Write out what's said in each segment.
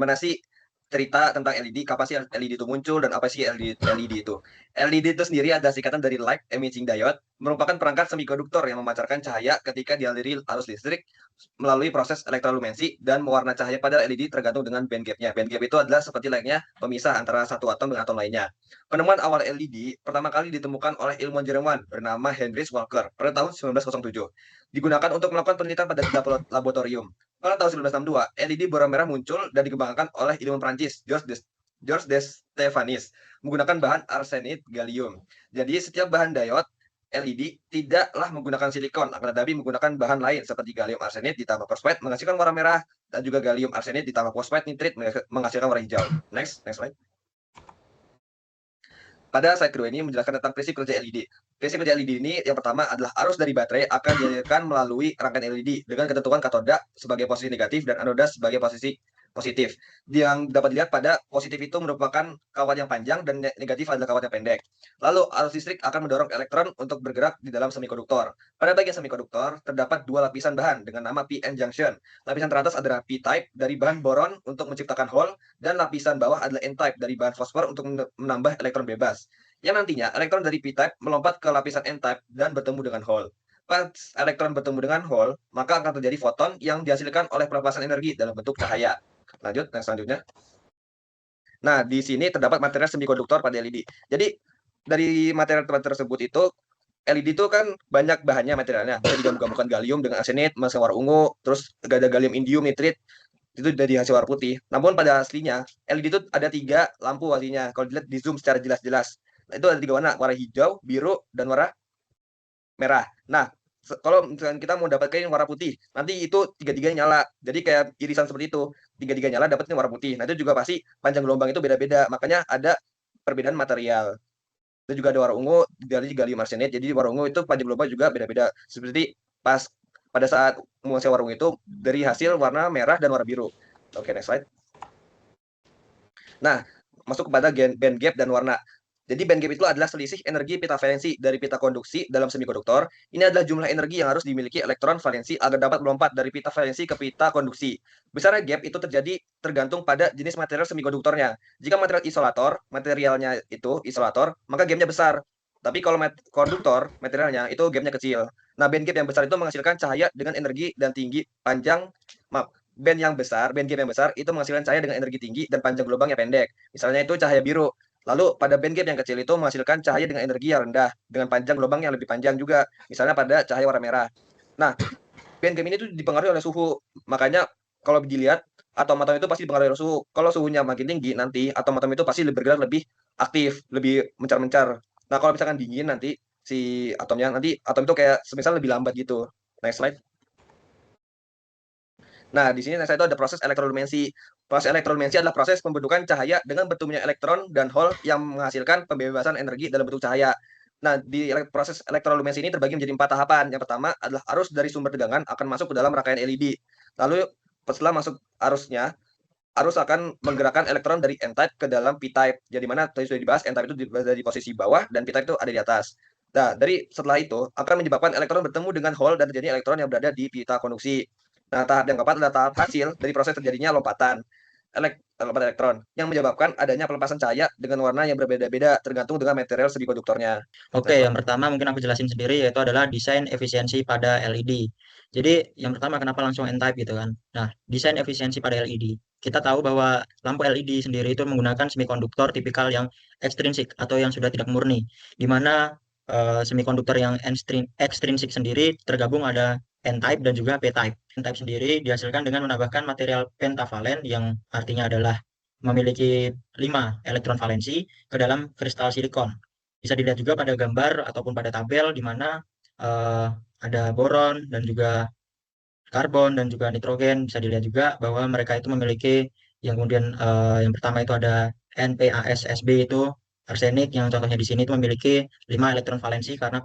bagaimana sih cerita tentang LED, kapan sih LED itu muncul, dan apa sih LED itu. LED itu sendiri adalah singkatan dari Light Emitting Diode, merupakan perangkat semikonduktor yang memancarkan cahaya ketika dialiri arus listrik melalui proses elektrolumensi, dan mewarna cahaya pada LED tergantung dengan band gap-nya. Band gap itu adalah seperti layaknya pemisah antara satu atom dengan atom lainnya. Penemuan awal LED pertama kali ditemukan oleh ilmuwan Jerman bernama Heinrich Walker pada tahun 1907. Digunakan untuk melakukan penelitian pada laboratorium. Pada tahun 1962, LED berwarna merah muncul dan dikembangkan oleh ilmuwan Prancis Georges de Stephanis menggunakan bahan arsenid gallium. Jadi setiap bahan diode LED tidaklah menggunakan silikon, akan tetapi menggunakan bahan lain seperti gallium arsenid ditambah fosfat menghasilkan warna merah, dan juga gallium arsenid ditambah fosfat nitrit menghasilkan warna hijau. Next slide. Pada slide kedua ini menjelaskan tentang prinsip kerja LED. Prinsip kerja LED ini yang pertama adalah arus dari baterai akan dialirkan melalui rangkaian LED dengan ketentuan katoda sebagai posisi negatif dan anoda sebagai posisi positif. Yang dapat dilihat pada positif itu merupakan kawat yang panjang dan negatif adalah kawat yang pendek. Lalu arus listrik akan mendorong elektron untuk bergerak di dalam semikonduktor. Pada bagian semikonduktor terdapat dua lapisan bahan dengan nama PN junction. Lapisan teratas adalah P-type dari bahan boron untuk menciptakan hole, dan lapisan bawah adalah N-type dari bahan fosfor untuk menambah elektron bebas. Yang nantinya elektron dari P-type melompat ke lapisan N-type dan bertemu dengan hole. Pas elektron bertemu dengan hole, maka akan terjadi foton yang dihasilkan oleh pelepasan energi dalam bentuk cahaya. Lanjut, yang selanjutnya. Nah, di sini terdapat material semikonduktor pada LED. Jadi, dari material tersebut itu, LED itu kan banyak bahannya materialnya. Bisa digabung-gabungkan gallium dengan arsenid, menghasilkan warna ungu, terus ada gallium indium nitrit, itu dari hasil warna putih. Namun pada aslinya, LED itu ada 3 lampu aslinya. Kalau dilihat di zoom secara jelas-jelas. Nah, itu ada 3 warna hijau, biru, dan warna merah. Nah, kalau misalkan kita mau dapatkan yang warna putih, nanti itu tiga-tiganya nyala. Jadi kayak irisan seperti itu, tiga-tiga nyala dapatnya warna putih. Nah, itu juga pasti panjang gelombang itu beda-beda. Makanya ada perbedaan material. Itu juga ada warna ungu dari gallium arsenide. Jadi warna ungu itu panjang gelombang juga beda-beda. Seperti pas pada saat menguasai warna ungu itu dari hasil warna merah dan warna biru. Oke, next slide. Nah, masuk kepada band gap dan warna. Jadi band gap itu adalah selisih energi pita valensi dari pita konduksi dalam semikonduktor. Ini adalah jumlah energi yang harus dimiliki elektron valensi agar dapat melompat dari pita valensi ke pita konduksi. Besarnya gap itu terjadi tergantung pada jenis material semikonduktornya. Jika material isolator, materialnya itu isolator, maka gapnya besar. Tapi kalau konduktor, materialnya itu gapnya kecil. Nah, band gap yang besar itu menghasilkan cahaya dengan energi dan tinggi panjang, band gap yang besar itu menghasilkan cahaya dengan energi tinggi dan panjang gelombang yang pendek. Misalnya itu cahaya biru. Lalu pada band gap yang kecil itu menghasilkan cahaya dengan energi yang rendah dengan panjang gelombang yang lebih panjang juga. Misalnya pada cahaya warna merah. Nah, band gap ini tuh dipengaruhi oleh suhu. Makanya kalau dilihat atom-atom itu pasti dipengaruhi oleh suhu. Kalau suhunya makin tinggi nanti atom-atom itu pasti bergerak lebih aktif, lebih mencar-mencar. Nah, kalau misalkan dingin nanti si atomnya nanti atom itu kayak semisal lebih lambat gitu. Next slide. Nah, di sini saya itu ada proses elektrolumensi. Proses elektrolumensi adalah proses pembentukan cahaya dengan bertemunya elektron dan hole yang menghasilkan pembebasan energi dalam bentuk cahaya. Nah, di proses elektrolumensi ini terbagi menjadi 4 tahapan. Yang pertama adalah arus dari sumber tegangan akan masuk ke dalam rangkaian LED. Lalu setelah masuk arusnya, arus akan menggerakkan elektron dari N-type ke dalam P-type. Jadi mana tadi sudah dibahas, N-type itu ada di posisi bawah dan P-type itu ada di atas. Nah, dari setelah itu akan menyebabkan elektron bertemu dengan hole dan terjadi elektron yang berada di pita konduksi. Nah, tahap yang keempat adalah tahap hasil dari proses terjadinya lompatan lompatan elektron yang menyebabkan adanya pelepasan cahaya dengan warna yang berbeda-beda tergantung dengan material semikonduktornya. Oke, yang pertama mungkin aku jelasin sendiri yaitu adalah desain efisiensi pada LED. Jadi yang pertama kenapa langsung N-type gitu kan. Nah, desain efisiensi pada LED. Kita tahu bahwa lampu LED sendiri itu menggunakan semikonduktor tipikal yang ekstrinsik atau yang sudah tidak murni, di mana semikonduktor yang ekstrinsik sendiri tergabung ada N-type dan juga P-type. N-type sendiri dihasilkan dengan menambahkan material pentavalen yang artinya adalah memiliki 5 elektron valensi ke dalam kristal silikon. Bisa dilihat juga pada gambar ataupun pada tabel di mana ada boron dan juga karbon dan juga nitrogen. Bisa dilihat juga bahwa mereka itu memiliki yang kemudian yang pertama itu ada NPASSB itu arsenik yang contohnya di sini itu memiliki 5 elektron valensi karena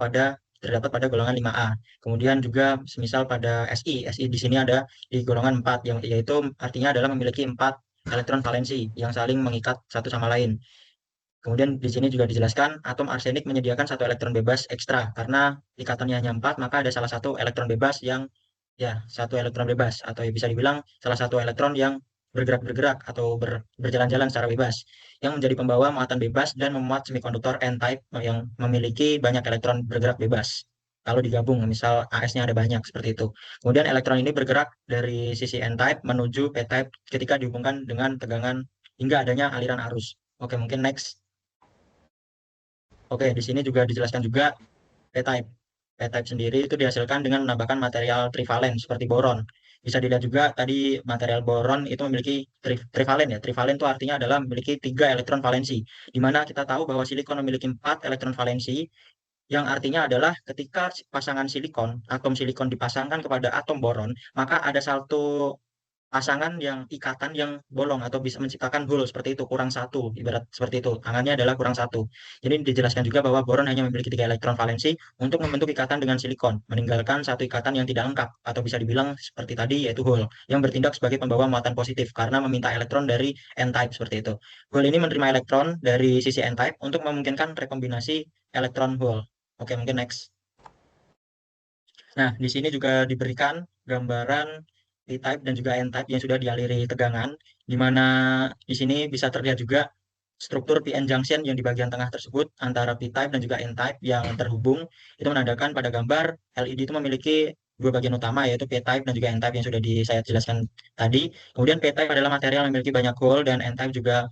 terdapat pada golongan 5A. Kemudian juga semisal pada SI di sini ada di golongan 4 yang yaitu artinya adalah memiliki 4 elektron valensi yang saling mengikat satu sama lain. Kemudian di sini juga dijelaskan atom arsenik menyediakan satu elektron bebas ekstra karena ikatannya hanya 4, maka ada salah satu elektron bebas yang ya satu elektron bebas atau bisa dibilang salah satu elektron yang bergerak-bergerak atau berjalan-jalan secara bebas, yang menjadi pembawa muatan bebas dan memuat semikonduktor N-type yang memiliki banyak elektron bergerak bebas. Kalau digabung, misal AS-nya ada banyak seperti itu. Kemudian elektron ini bergerak dari sisi N-type menuju P-type ketika dihubungkan dengan tegangan hingga adanya aliran arus. Oke, mungkin next. Oke, di sini juga dijelaskan juga P-type. P-type sendiri itu dihasilkan dengan menambahkan material trivalen seperti boron. Bisa dilihat juga tadi material boron itu memiliki trivalen ya. Trivalen itu artinya adalah memiliki 3 elektron valensi. Di mana kita tahu bahwa silikon memiliki 4 elektron valensi, yang artinya adalah ketika pasangan silikon, atom silikon dipasangkan kepada atom boron, maka ada satu pasangan yang ikatan yang bolong atau bisa menciptakan hole seperti itu, kurang satu, ibarat seperti itu. Tangannya adalah kurang satu. Jadi dijelaskan juga bahwa boron hanya memiliki 3 elektron valensi untuk membentuk ikatan dengan silikon, meninggalkan satu ikatan yang tidak lengkap atau bisa dibilang seperti tadi yaitu hole yang bertindak sebagai pembawa muatan positif karena meminta elektron dari n-type seperti itu. Hole ini menerima elektron dari sisi n-type untuk memungkinkan rekombinasi elektron hole. Oke, mungkin next. Nah, di sini juga diberikan gambaran P-type dan juga N-type yang sudah dialiri tegangan, di mana di sini bisa terlihat juga struktur PN junction yang di bagian tengah tersebut antara P-type dan juga N-type yang terhubung. Itu menandakan pada gambar LED itu memiliki dua bagian utama, yaitu P-type dan juga N-type yang sudah saya jelaskan tadi. Kemudian P-type adalah material yang memiliki banyak hole dan N-type juga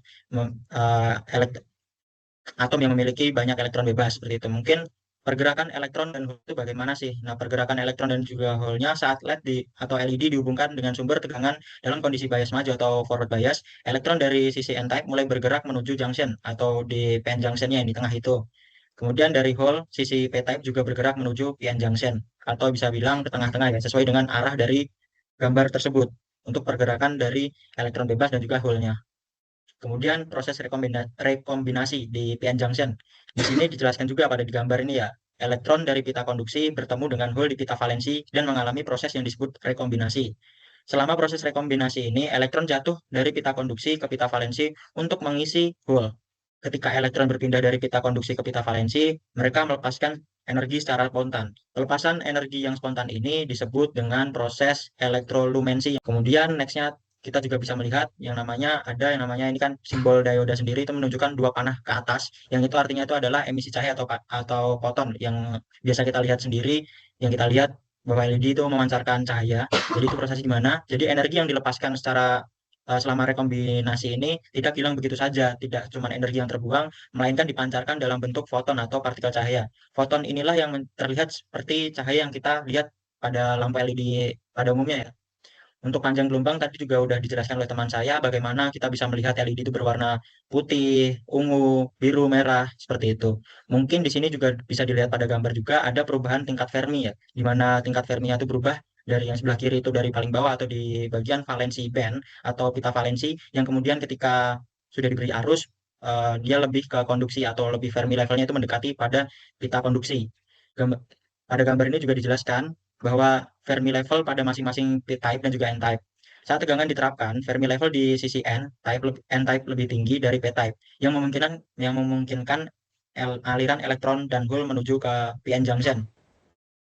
atom yang memiliki banyak elektron bebas seperti itu. Mungkin pergerakan elektron dan hole itu bagaimana sih? Nah, pergerakan elektron dan juga hole-nya saat LED atau LED dihubungkan dengan sumber tegangan dalam kondisi bias maju atau forward bias, elektron dari sisi N-type mulai bergerak menuju junction atau di PN junction-nya yang di tengah itu. Kemudian dari hole, sisi P-type juga bergerak menuju PN junction atau bisa bilang ke tengah-tengah ya, sesuai dengan arah dari gambar tersebut untuk pergerakan dari elektron bebas dan juga hole-nya. Kemudian proses rekombinasi di PN junction. Di sini dijelaskan juga pada di gambar ini ya, elektron dari pita konduksi bertemu dengan hole di pita valensi dan mengalami proses yang disebut rekombinasi. Selama proses rekombinasi ini, elektron jatuh dari pita konduksi ke pita valensi untuk mengisi hole. Ketika elektron berpindah dari pita konduksi ke pita valensi, mereka melepaskan energi secara spontan. Pelepasan energi yang spontan ini disebut dengan proses elektrolumensi. Kemudian nextnya kita juga bisa melihat yang namanya ini kan simbol dioda sendiri itu menunjukkan dua panah ke atas, yang itu artinya itu adalah emisi cahaya atau foton yang biasa kita lihat sendiri, yang kita lihat bahwa LED itu memancarkan cahaya. Jadi itu prosesnya gimana? Jadi energi yang dilepaskan selama rekombinasi ini tidak hilang begitu saja, tidak cuma energi yang terbuang, melainkan dipancarkan dalam bentuk foton atau partikel cahaya. Foton inilah yang terlihat seperti cahaya yang kita lihat pada lampu LED pada umumnya ya. Untuk panjang gelombang tadi juga udah dijelaskan oleh teman saya bagaimana kita bisa melihat LED itu berwarna putih, ungu, biru, merah, seperti itu. Mungkin di sini juga bisa dilihat pada gambar juga ada perubahan tingkat Fermi ya, di mana tingkat Fermi itu berubah dari yang sebelah kiri itu dari paling bawah atau di bagian valensi band atau pita valensi yang kemudian ketika sudah diberi arus dia lebih ke konduksi atau lebih Fermi levelnya itu mendekati pada pita konduksi. Gambar, pada gambar ini juga dijelaskan bahwa Fermi level pada masing-masing P-type dan juga N-type. Saat tegangan diterapkan, Fermi level di sisi N-type lebih tinggi dari P-type, yang memungkinkan aliran elektron dan hole menuju ke PN junction.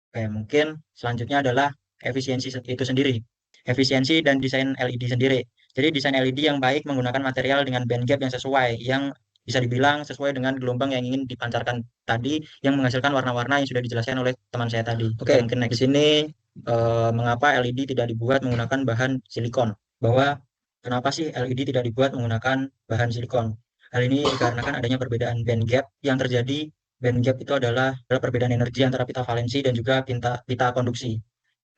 Oke, mungkin selanjutnya adalah efisiensi itu sendiri. Efisiensi dan desain LED sendiri. Jadi desain LED yang baik menggunakan material dengan band gap yang sesuai, yang bisa dibilang sesuai dengan gelombang yang ingin dipancarkan tadi, yang menghasilkan warna-warna yang sudah dijelaskan oleh teman saya tadi. Oke, mungkin next. Di sini mengapa LED tidak dibuat menggunakan bahan silikon? Bahwa kenapa sih LED tidak dibuat menggunakan bahan silikon? Hal ini dikarenakan adanya perbedaan band gap yang terjadi. Band gap itu adalah perbedaan energi antara pita valensi dan juga pita konduksi.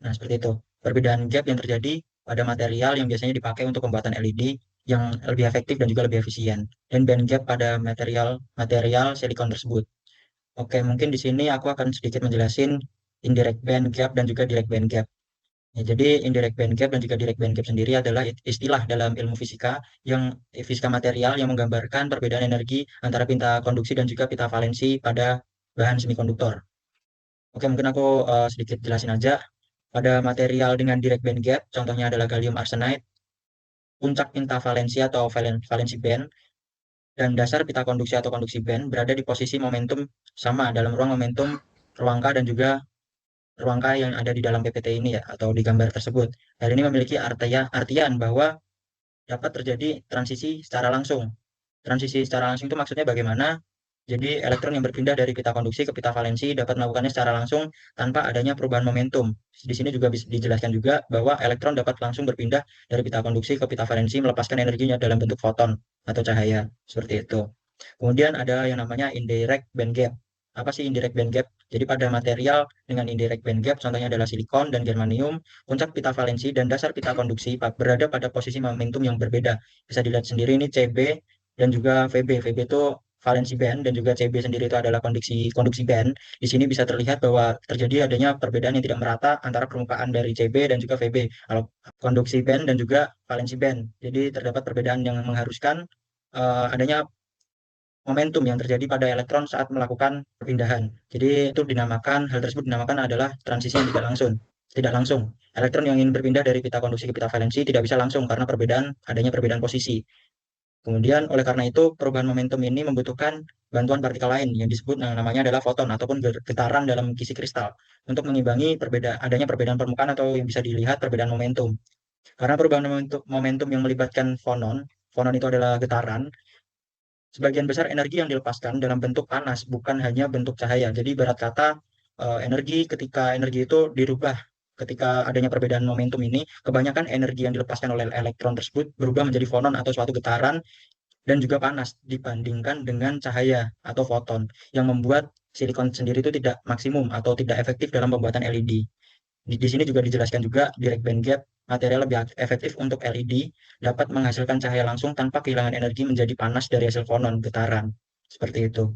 Nah, seperti itu. Perbedaan gap yang terjadi pada material yang biasanya dipakai untuk pembuatan LED yang lebih efektif dan juga lebih efisien. Dan band gap pada material silikon tersebut. Oke, mungkin di sini aku akan sedikit menjelasin indirect band gap dan juga direct band gap. Ya, jadi indirect band gap dan juga direct band gap sendiri adalah istilah dalam ilmu fisika material yang menggambarkan perbedaan energi antara pita konduksi dan juga pita valensi pada bahan semikonduktor. Oke, mungkin aku sedikit jelasin aja. Pada material dengan direct band gap, contohnya adalah gallium arsenide, puncak pita valensi atau valensi band, dan dasar pita konduksi atau konduksi band berada di posisi momentum sama dalam ruang momentum ruangka dan juga ruangka yang ada di dalam PPT ini ya, atau di gambar tersebut. Hal ini memiliki artian bahwa dapat terjadi transisi secara langsung. Transisi secara langsung itu maksudnya bagaimana? Jadi elektron yang berpindah dari pita konduksi ke pita valensi dapat melakukannya secara langsung tanpa adanya perubahan momentum. Di sini juga bisa dijelaskan juga bahwa elektron dapat langsung berpindah dari pita konduksi ke pita valensi melepaskan energinya dalam bentuk foton atau cahaya, seperti itu. Kemudian ada yang namanya indirect band gap. Apa sih indirect band gap? Jadi pada material dengan indirect band gap, contohnya adalah silikon dan germanium, puncak pita valensi dan dasar pita konduksi berada pada posisi momentum yang berbeda. Bisa dilihat sendiri ini CB dan juga VB. VB itu valensi band dan juga CB sendiri itu adalah konduksi band. Di sini bisa terlihat bahwa terjadi adanya perbedaan yang tidak merata antara permukaan dari CB dan juga VB. Kalau konduksi band dan juga valensi band. Jadi terdapat perbedaan yang mengharuskan adanya momentum yang terjadi pada elektron saat melakukan perpindahan. Jadi itu dinamakan, hal tersebut dinamakan adalah transisi yang tidak langsung. Tidak langsung. Elektron yang ingin berpindah dari pita konduksi ke pita valensi tidak bisa langsung karena adanya perbedaan posisi. Kemudian oleh karena itu perubahan momentum ini membutuhkan bantuan partikel lain yang disebut namanya adalah foton ataupun getaran dalam kisi kristal untuk mengimbangi adanya perbedaan permukaan atau yang bisa dilihat perbedaan momentum. Karena perubahan momentum yang melibatkan fonon, fonon itu adalah getaran, sebagian besar energi yang dilepaskan dalam bentuk panas, bukan hanya bentuk cahaya. Jadi ibarat kata ketika energi itu dirubah ketika adanya perbedaan momentum ini, kebanyakan energi yang dilepaskan oleh elektron tersebut berubah menjadi fonon atau suatu getaran dan juga panas dibandingkan dengan cahaya atau foton yang membuat silikon sendiri itu tidak maksimum atau tidak efektif dalam pembuatan LED. Di sini juga dijelaskan juga direct band gap material lebih efektif untuk LED dapat menghasilkan cahaya langsung tanpa kehilangan energi menjadi panas dari hasil fonon getaran. Seperti itu.